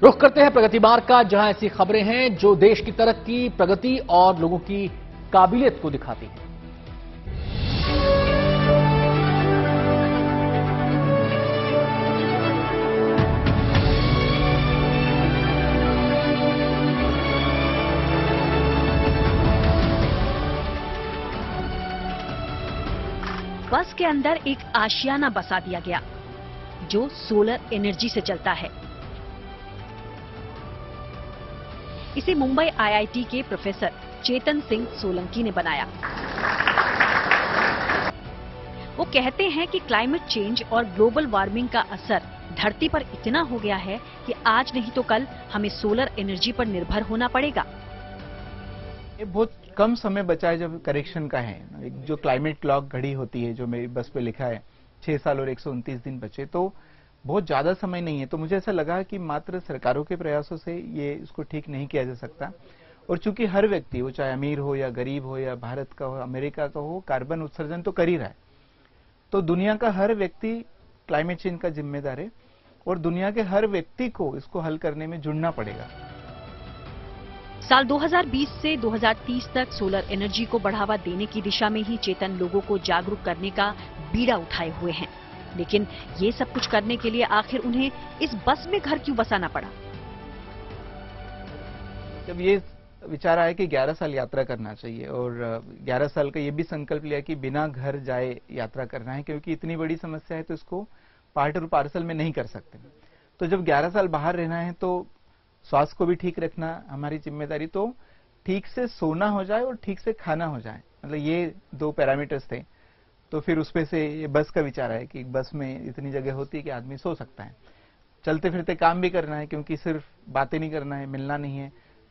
रुख करते हैं प्रगति मार्ग का, जहां ऐसी खबरें हैं जो देश की तरक्की, प्रगति और लोगों की काबिलियत को दिखाती हैं। बस के अंदर एक आशियाना बसा दिया गया जो सोलर एनर्जी से चलता है। इसे मुंबई आईआईटी के प्रोफेसर चेतन सिंह सोलंकी ने बनाया। वो कहते हैं कि क्लाइमेट चेंज और ग्लोबल वार्मिंग का असर धरती पर इतना हो गया है कि आज नहीं तो कल हमें सोलर एनर्जी पर निर्भर होना पड़ेगा। ये बहुत कम समय बचा है जब करेक्शन का है। एक जो क्लाइमेट क्लॉक घड़ी होती है जो मेरी बस पे लिखा है 6 साल और 129 दिन बचे, तो बहुत ज्यादा समय नहीं है। तो मुझे ऐसा लगा कि मात्र सरकारों के प्रयासों से ये इसको ठीक नहीं किया जा सकता। और चूंकि हर व्यक्ति, वो चाहे अमीर हो या गरीब हो या भारत का हो, अमेरिका का हो, कार्बन उत्सर्जन तो कर ही रहा है। तो दुनिया का हर व्यक्ति क्लाइमेट चेंज का जिम्मेदार है और दुनिया के हर व्यक्ति को इसको हल करने में जुड़ना पड़ेगा। साल 2020 से 2030 तक सोलर एनर्जी को बढ़ावा देने की दिशा में ही चेतन लोगों को जागरूक करने का बीड़ा उठाए हुए हैं। लेकिन ये सब कुछ करने के लिए आखिर उन्हें इस बस में घर क्यों बसाना पड़ा? जब ये विचार आया कि 11 साल यात्रा करना चाहिए और 11 साल का ये भी संकल्प लिया कि बिना घर जाए यात्रा करना है, क्योंकि इतनी बड़ी समस्या है तो इसको पार्ट और पार्सल में नहीं कर सकते। तो जब 11 साल बाहर रहना है तो स्वास्थ्य को भी ठीक रखना हमारी जिम्मेदारी, तो ठीक से सोना हो जाए और ठीक से खाना हो जाए, मतलब ये 2 पैरामीटर्स थे। तो फिर उसपे से ये बस का विचार आया कि बस में इतनी जगह होती है कि आदमी सो सकता है, चलते फिरते काम भी करना है, क्योंकि सिर्फ बातें नहीं करना है, मिलना नहीं है,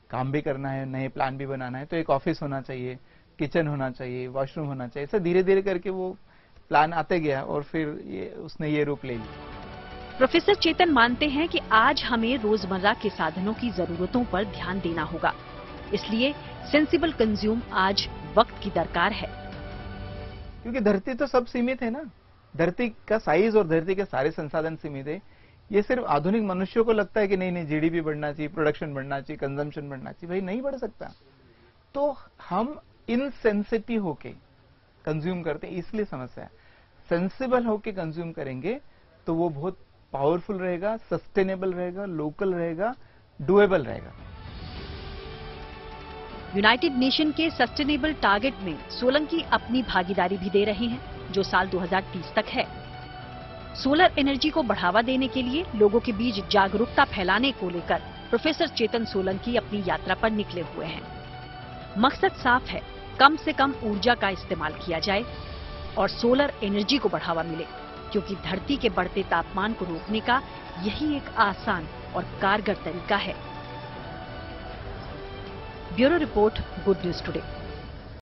काम भी करना है, नए प्लान भी बनाना है। तो एक ऑफिस होना चाहिए, किचन होना चाहिए, वॉशरूम होना चाहिए। ऐसा धीरे धीरे करके वो प्लान आते गया और फिर उसने ये रूप ले लिया। प्रोफेसर चेतन मानते हैं कि आज हमें रोजमर्रा के साधनों की जरूरतों पर ध्यान देना होगा, इसलिए सेंसिबल कंज्यूम आज वक्त की दरकार है। क्योंकि धरती तो सब सीमित है ना, धरती का साइज और धरती के सारे संसाधन सीमित है। ये सिर्फ आधुनिक मनुष्यों को लगता है कि नहीं जीडीपी बढ़ना चाहिए, प्रोडक्शन बढ़ना चाहिए, कंजम्पशन बढ़ना चाहिए। भाई नहीं बढ़ सकता। तो हम इनसेंसिटिव होके कंज्यूम करते हैं, इसलिए समस्या है। सेंसिबल होके कंज्यूम करेंगे तो वो बहुत पावरफुल रहेगा, सस्टेनेबल रहेगा, लोकल रहेगा, डुएबल रहेगा। यूनाइटेड नेशन के सस्टेनेबल टारगेट में सोलंकी अपनी भागीदारी भी दे रहे हैं, जो साल 2030 तक है। सोलर एनर्जी को बढ़ावा देने के लिए लोगों के बीच जागरूकता फैलाने को लेकर प्रोफेसर चेतन सोलंकी अपनी यात्रा पर निकले हुए हैं। मकसद साफ है, कम से कम ऊर्जा का इस्तेमाल किया जाए और सोलर एनर्जी को बढ़ावा मिले, क्योंकि धरती के बढ़ते तापमान को रोकने का यही एक आसान और कारगर तरीका है। Bureau report, good news today.